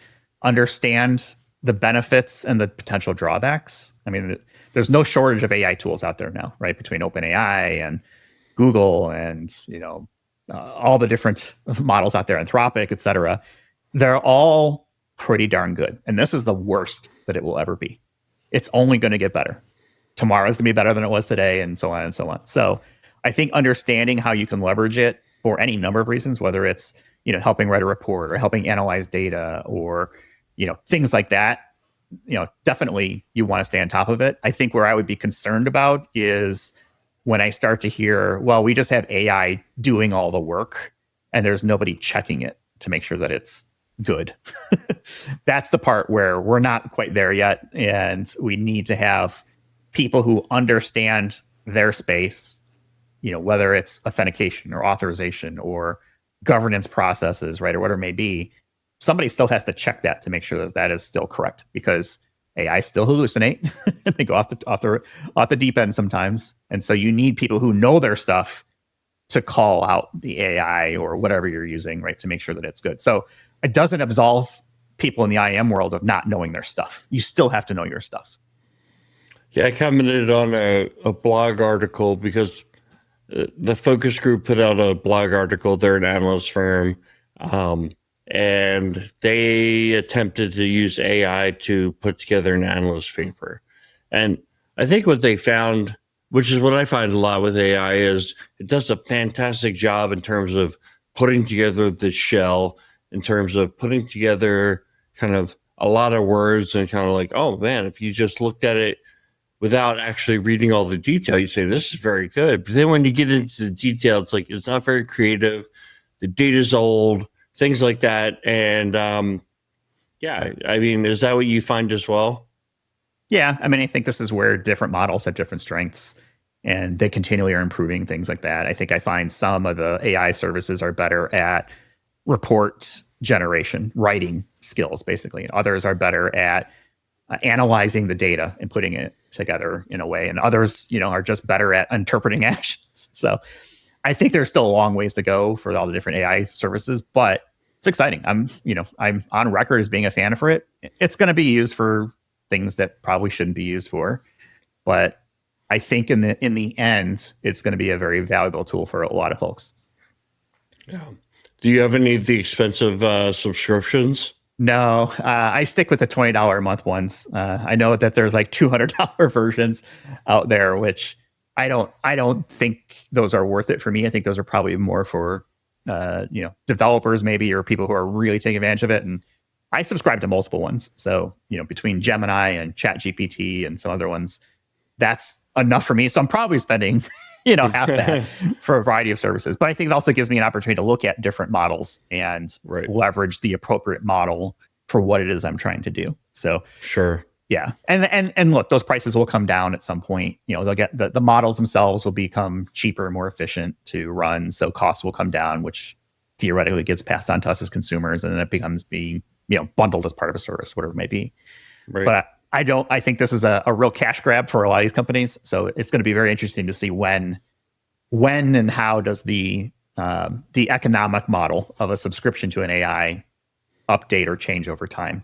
understand the benefits and the potential drawbacks. I mean, there's no shortage of AI tools out there now, right? Between OpenAI and Google and, all the different models out there, Anthropic, et cetera. They're all pretty darn good. And this is the worst that it will ever be. It's only going to get better. Tomorrow's going to be better than it was today, and so on and so on. So I think understanding how you can leverage it for any number of reasons, whether it's, helping write a report or helping analyze data or, things like that, definitely you want to stay on top of it. I think where I would be concerned about is when I start to hear, well, we just have AI doing all the work and there's nobody checking it to make sure that it's good. That's the part where we're not quite there yet. And we need to have people who understand their space, whether it's authentication or authorization or governance processes, right, or whatever it may be. Somebody still has to check that to make sure that that is still correct, because AI still hallucinate. They go off the deep end sometimes. And so you need people who know their stuff to call out the AI or whatever you're using, right, to make sure that it's good. So it doesn't absolve people in the IAM world of not knowing their stuff. You still have to know your stuff. Yeah, I commented on a blog article because the focus group put out a blog article. They're an analyst firm, and they attempted to use AI to put together an analyst paper. And I think what they found, which is what I find a lot with AI, is it does a fantastic job in terms of putting together the shell, in terms of putting together kind of a lot of words and kind of like, oh man, if you just looked at it without actually reading all the detail, you say, this is very good. But then when you get into the detail, it's like, it's not very creative. The data's old. things like that. And yeah, I mean, is that what you find as well? Yeah, I mean, I think this is where different models have different strengths, and they continually are improving things like that. I think I find some of the AI services are better at report generation, writing skills, basically. And others are better at analyzing the data and putting it together in a way. And others, are just better at interpreting actions. So I think there's still a long ways to go for all the different AI services, but it's exciting. I'm on record as being a fan for it. It's going to be used for things that probably shouldn't be used for, but I think in the end, it's going to be a very valuable tool for a lot of folks. Yeah. Do you have any of the expensive subscriptions? No, I stick with the $20 a month ones. I know that there's like $200 versions out there, which I don't think those are worth it for me. I think those are probably more for developers maybe, or people who are really taking advantage of it. And I subscribe to multiple ones. So, between Gemini and ChatGPT and some other ones, that's enough for me. So I'm probably spending half that for a variety of services. But I think it also gives me an opportunity to look at different models and leverage the appropriate model for what it is I'm trying to do. So sure. Yeah. And look, those prices will come down at some point. They'll get the models themselves will become cheaper and more efficient to run. So costs will come down, which theoretically gets passed on to us as consumers. And then it becomes being, bundled as part of a service, whatever it may be. Right. But I think this is a real cash grab for a lot of these companies. So it's going to be very interesting to see when and how does the economic model of a subscription to an AI update or change over time.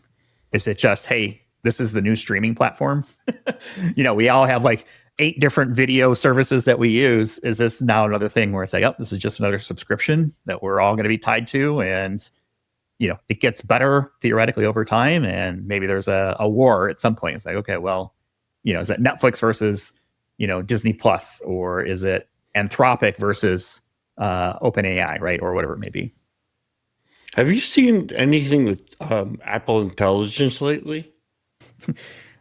Is it just, hey, this is the new streaming platform? We all have like 8 different video services that we use. Is this now another thing where it's like, oh, this is just another subscription that we're all going to be tied to? And it gets better theoretically over time, and maybe there's a war at some point. It's like, okay, well, is it Netflix versus, Disney Plus, or is it Anthropic versus OpenAI, right? Or whatever it may be. Have you seen anything with Apple Intelligence lately?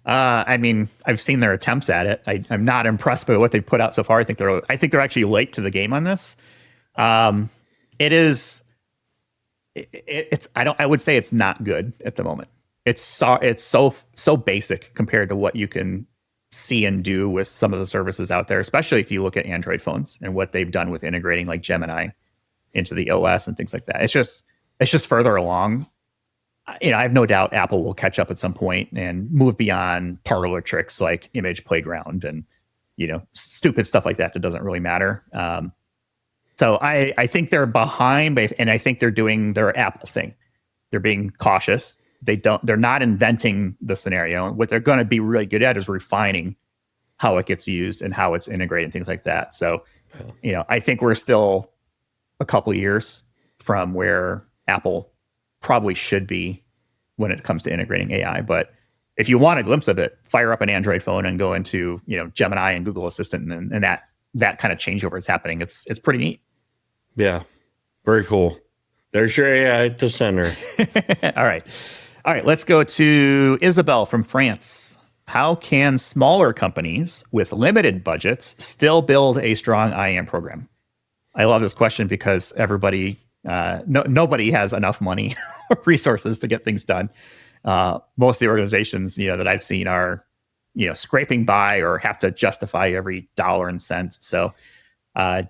I mean, I've seen their attempts at it. I'm not impressed by what they put out so far. I think they're actually late to the game on this. I would say it's not good at the moment. It's so basic compared to what you can see and do with some of the services out there, especially if you look at Android phones and what they've done with integrating like Gemini into the OS and things like that. It's just further along. I have no doubt Apple will catch up at some point and move beyond parlor tricks like Image Playground and stupid stuff like that doesn't really matter. So I think they're behind, and I think they're doing their Apple thing. They're being cautious. They're not inventing the scenario. What they're going to be really good at is refining how it gets used and how it's integrated and things like that. So, I think we're still a couple of years from where Apple probably should be when it comes to integrating AI. But if you want a glimpse of it, fire up an Android phone and go into, Gemini and Google Assistant, and that kind of changeover is happening. It's pretty neat. Yeah. Very cool. There's your AI at the center. All right. Let's go to Isabel from France. How can smaller companies with limited budgets still build a strong IAM program? I love this question because everybody, nobody has enough money or resources to get things done. Most of the organizations, that I've seen are, scraping by or have to justify every dollar and cent. So,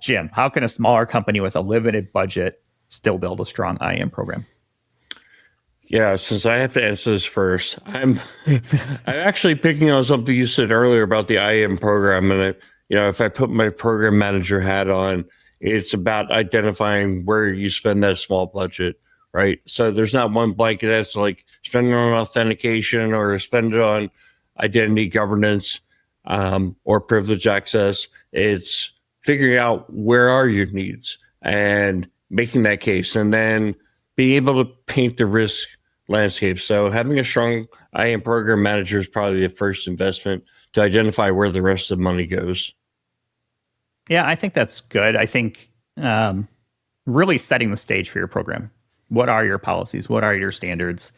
Jim, how can a smaller company with a limited budget still build a strong IAM program? Yeah, since I have to answer this first, I'm actually picking on something you said earlier about the IAM program. And if I put my program manager hat on, it's about identifying where you spend that small budget, right? So there's not one blanket that's like spend it on authentication or spend it on identity governance or privilege access. It's figuring out where are your needs and making that case, and then being able to paint the risk landscape. So having a strong IAM program manager is probably the first investment to identify where the rest of the money goes. Yeah, I think that's good. I think really setting the stage for your program. What are your policies? What are your standards?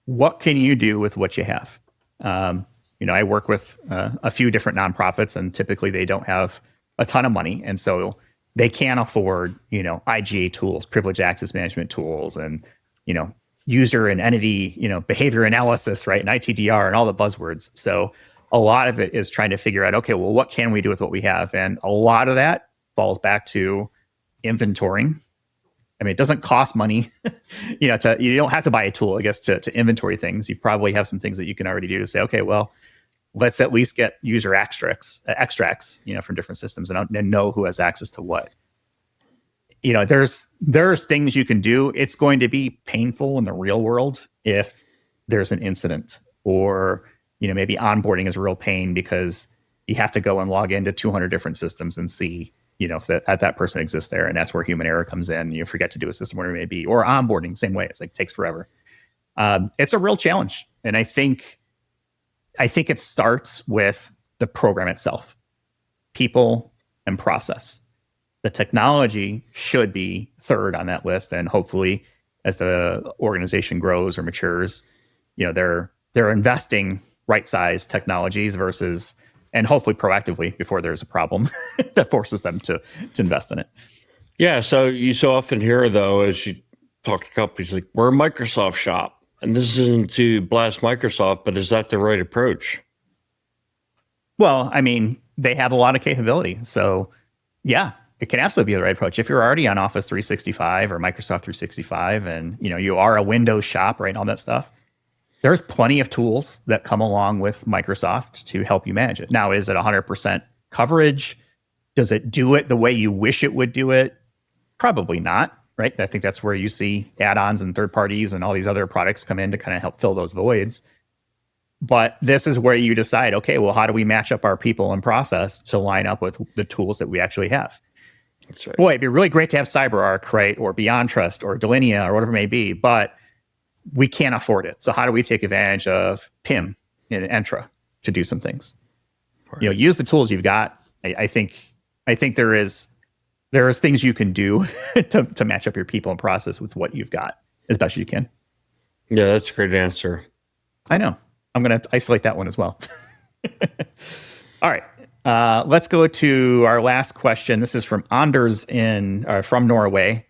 What can you do with what you have? I work with a few different nonprofits, and typically they don't have a ton of money. And so they can't afford, IGA tools, privilege access management tools, and, user and entity, behavior analysis, right? And ITDR and all the buzzwords. So a lot of it is trying to figure out, okay, well, what can we do with what we have? And a lot of that falls back to inventorying. I mean, it doesn't cost money, you don't have to buy a tool, I guess, to inventory things. You probably have some things that you can already do to say, okay, well, let's at least get user extracts, from different systems and know who has access to what. There's things you can do. It's going to be painful in the real world if there's an incident, or, maybe onboarding is a real pain because you have to go and log into 200 different systems and see, if that person exists there. And that's where human error comes in. You forget to do a system, whatever it may be, or onboarding, same way. It's like, takes forever. It's a real challenge. And I think it starts with the program itself, people and process. The technology should be third on that list. And hopefully as the organization grows or matures, they're investing right-sized technologies versus, and hopefully proactively before there's a problem that forces them to invest in it. Yeah. So you so often hear, though, as you talk to companies, like, we're a Microsoft shop. And this isn't to blast Microsoft, but is that the right approach? Well, I mean, they have a lot of capability. So yeah, it can absolutely be the right approach. If you're already on Office 365 or Microsoft 365 and, you are a Windows shop, right, and all that stuff, there's plenty of tools that come along with Microsoft to help you manage it. Now, is it 100% coverage? Does it do it the way you wish it would do it? Probably not, right? I think that's where you see add-ons and third parties and all these other products come in to kind of help fill those voids. But this is where you decide, okay, well, how do we match up our people and process to line up with the tools that we actually have? That's right. Boy, it'd be really great to have CyberArk, right? Or Beyond Trust or Delinea or whatever it may be, but we can't afford it. So how do we take advantage of PIM and Entra to do some things? Right. Use the tools you've got. I think there is things you can do to match up your people and process with what you've got as best as you can. Yeah, that's a great answer. I know. I'm going to isolate that one as well. All right. Let's go to our last question. This is from Anders from Norway.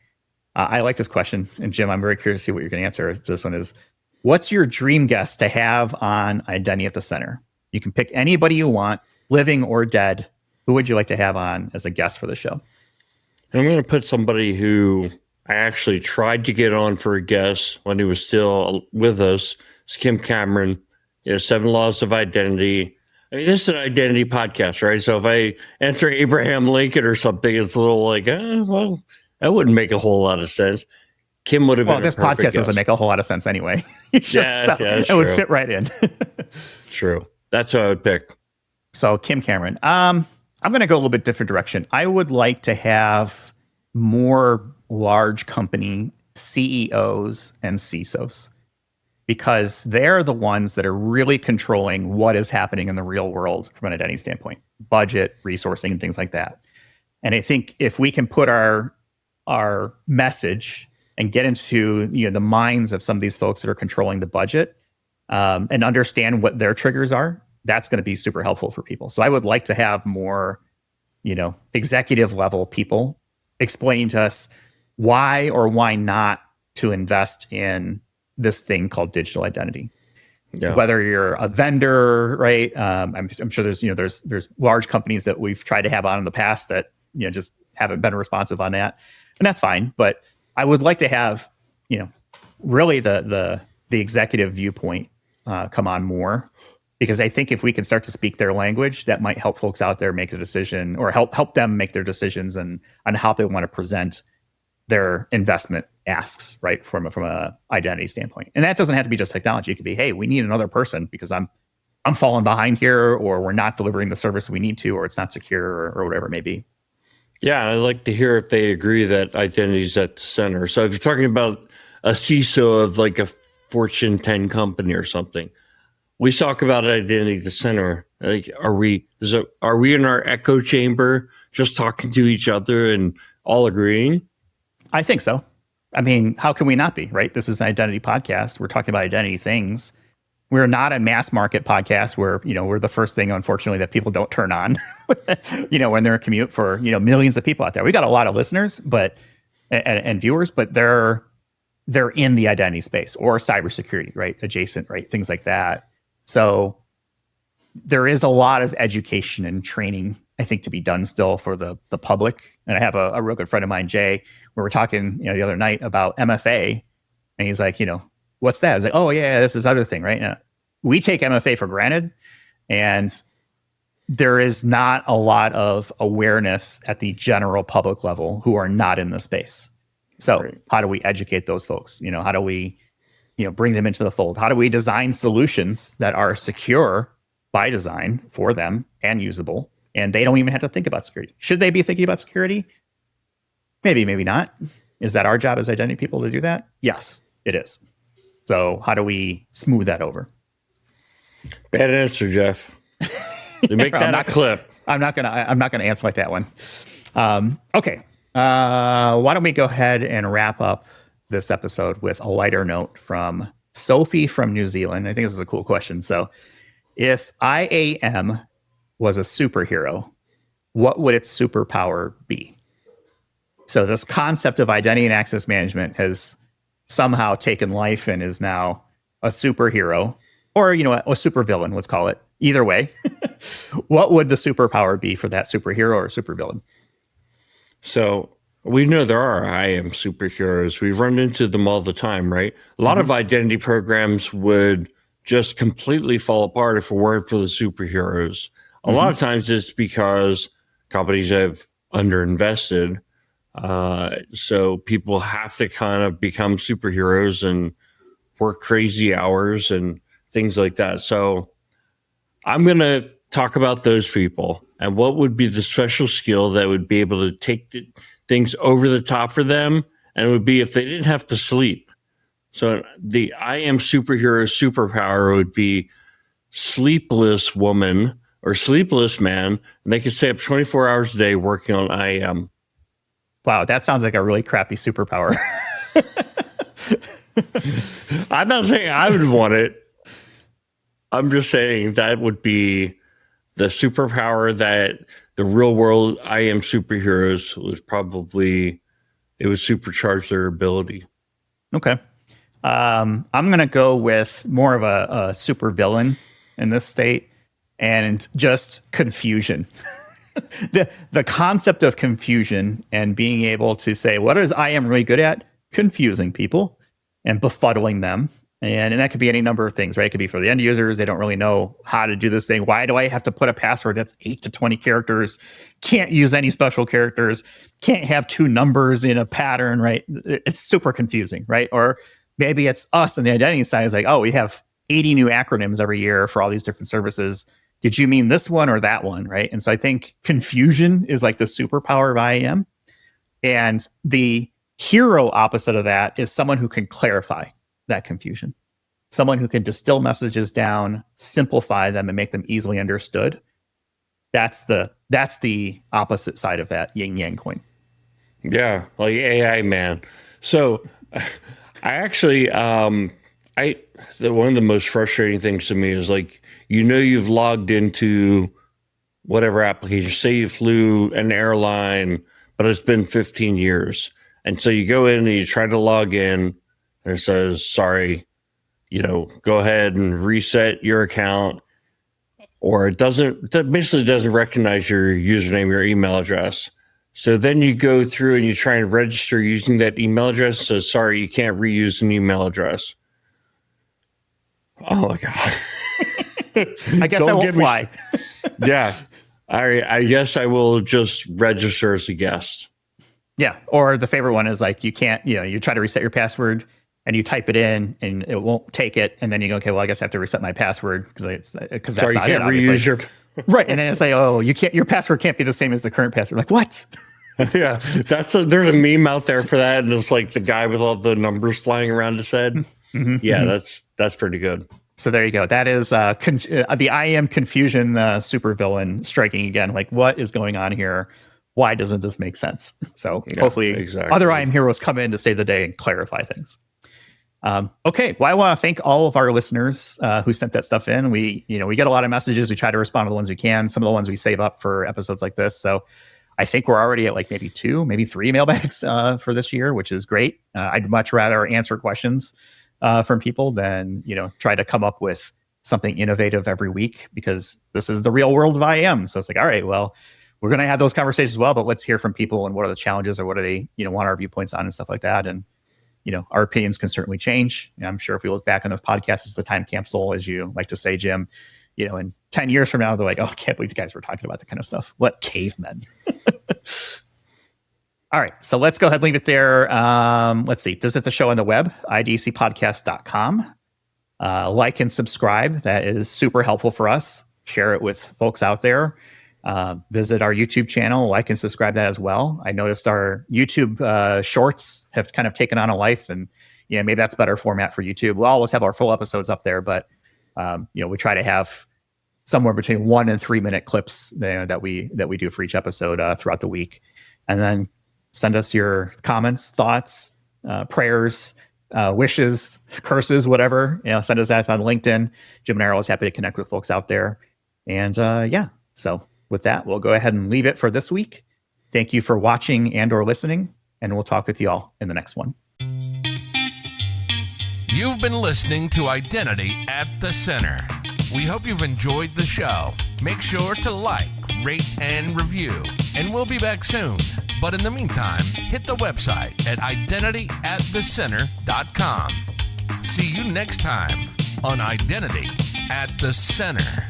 I like this question. And Jim, I'm very curious to see what you're going to answer. This one is, what's your dream guest to have on Identity at the Center? You can pick anybody you want, living or dead. Who would you like to have on as a guest for the show? I'm going to put somebody who I actually tried to get on for a guest when he was still with us. It's Kim Cameron. 7 Laws of Identity. I mean, this is an identity podcast, right? So if I enter Abraham Lincoln or something, it's a little like, well, that wouldn't make a whole lot of sense. Kim would have been. Well, this podcast doesn't make a whole lot of sense anyway. It would fit right in. True. That's what I would pick. So Kim Cameron. I'm going to go a little bit different direction. I would like to have more large company CEOs and CISOs, because they're the ones that are really controlling what is happening in the real world from an identity standpoint, budget, resourcing, and things like that. And I think if we can put our message and get into the minds of some of these folks that are controlling the budget and understand what their triggers are, that's going to be super helpful for people. So I would like to have more, executive level people explaining to us why or why not to invest in this thing called digital identity. Yeah. Whether you're a vendor, right? I'm sure there's large companies that we've tried to have on in the past that just haven't been responsive on that, and that's fine. But I would like to have really the executive viewpoint come on more, because I think if we can start to speak their language, that might help folks out there make a decision, or help them make their decisions and on how they want to present their investment asks, right, from a identity standpoint. And that doesn't have to be just technology. It could be, hey, we need another person because I'm falling behind here, or we're not delivering the service we need to, or it's not secure, or whatever it may be. Yeah, I'd like to hear if they agree that identity is at the center. So if you're talking about a CISO of like a Fortune 10 company or something, we talk about identity at the center. Like, are we in our echo chamber just talking to each other and all agreeing? I think so. I mean, how can we not be, right? This is an identity podcast. We're talking about identity things. We're not a mass market podcast where, we're the first thing, unfortunately, that people don't turn on, when they're a commute for, millions of people out there. We got a lot of listeners, and viewers, but they're in the identity space or cybersecurity, right? Adjacent, right? Things like that. So there is a lot of education and training, I think, to be done still for the public. And I have a real good friend of mine, Jay, where we're talking, the other night about MFA, and he's like, what's that? I was like, oh yeah, this is other thing, right? Now, we take MFA for granted, and there is not a lot of awareness at the general public level who are not in the space. So right. How do we educate those folks? How do we, bring them into the fold? How do we design solutions that are secure by design for them and usable? And they don't even have to think about security. Should they be thinking about security? Maybe, maybe not. Is that our job as identity people to do that? Yes, it is. So how do we smooth that over? Bad answer, Jeff. You make that a clip. I'm not gonna answer like that one. Okay. Why don't we go ahead and wrap up this episode with a lighter note from Sophie from New Zealand. I think this is a cool question. So, if IAM was a superhero, what would its superpower be? So this concept of identity and access management has somehow taken life and is now a superhero, or, a supervillain, let's call it. Either way, what would the superpower be for that superhero or supervillain? So we know there are IAM superheroes. We've run into them all the time, right? A lot of identity programs would just completely fall apart if it weren't for the superheroes. A lot of times it's because companies have underinvested. So people have to kind of become superheroes and work crazy hours and things like that. So I'm going to talk about those people and what would be the special skill that would be able to take things over the top for them. And it would be if they didn't have to sleep. So the IAM superhero superpower would be sleepless woman or sleepless man. And they could stay up 24 hours a day working on IAM. Wow, that sounds like a really crappy superpower. I'm not saying I would want it. I'm just saying that would be the superpower that the real world IAM superheroes was probably, it would supercharge their ability. Okay. I'm going to go with more of a super villain in this state and just confusion. The concept of confusion and being able to say, what is IAM really good at? Confusing people and befuddling them. And that could be any number of things, right? It could be for the end users. They don't really know how to do this thing. Why do I have to put a password that's 8 to 20 characters? Can't use any special characters. Can't have 2 numbers in a pattern, right? It's super confusing, right? Or maybe it's us on the identity side. It's like, oh, we have 80 new acronyms every year for all these different services. Did you mean this one or that one, right? And so I think confusion is like the superpower of IAM. And the hero opposite of that is someone who can clarify that confusion. Someone who can distill messages down, simplify them, and make them easily understood. That's the opposite side of that yin yang coin. Yeah, like AI man. So I actually, one of the most frustrating things to me is like, you've logged into whatever application. Say you flew an airline, but it's been 15 years. And so you go in and you try to log in, and it says, sorry, go ahead and reset your account. Or it basically doesn't recognize your username, your email address. So then you go through and you try and register using that email address. So sorry, you can't reuse an email address. Oh my God. I guess I won't fly. Yeah. I guess I will just register as a guest. Yeah. Or the favorite one is like, you can't, you try to reset your password and you type it in and it won't take it. And then you go, okay, well, I guess I have to reset my password because that's sorry, not you can't it, reuse your right. And then it's like, oh, your password can't be the same as the current password. Like, what? Yeah. There's a meme out there for that. And it's like the guy with all the numbers flying around his head. Yeah, that's pretty good. So there you go. That is the IAM confusion supervillain striking again. Like, what is going on here? Why doesn't this make sense? So hopefully other IAM heroes come in to save the day and clarify things. Okay, well, I want to thank all of our listeners who sent that stuff in. We get a lot of messages. We try to respond to the ones we can. Some of the ones we save up for episodes like this. So I think we're already at like maybe 2, maybe 3 mailbags for this year, which is great. I'd much rather answer questions from people than try to come up with something innovative every week, because this is the real world of IAM. So it's like, all right, well, we're going to have those conversations as well, but let's hear from people and what are the challenges or what do they want our viewpoints on and stuff like that. And our opinions can certainly change. And I'm sure if we look back on this podcast as the time capsule, as you like to say, Jim, in 10 years from now, they're like, oh, I can't believe the guys were talking about that kind of stuff. What cavemen? All right. So let's go ahead and leave it there. Let's see. Visit the show on the web, idacpodcast.com. Like and subscribe. That is super helpful for us. Share it with folks out there. Visit our YouTube channel, like and subscribe that as well. I noticed our YouTube shorts have kind of taken on a life, and maybe that's better format for YouTube. We'll always have our full episodes up there, but we try to have somewhere between 1 and 3 minute clips there that we do for each episode throughout the week. And then send us your comments, thoughts, prayers, wishes, curses, whatever. Send us that on LinkedIn. Jim and I are always happy to connect with folks out there. And so with that, we'll go ahead and leave it for this week. Thank you for watching and or listening, and we'll talk with you all in the next one. You've been listening to Identity at the Center. We hope you've enjoyed the show. Make sure to like, rate, and review, and we'll be back soon. But in the meantime, hit the website at identityatthecenter.com. See you next time on Identity at the Center.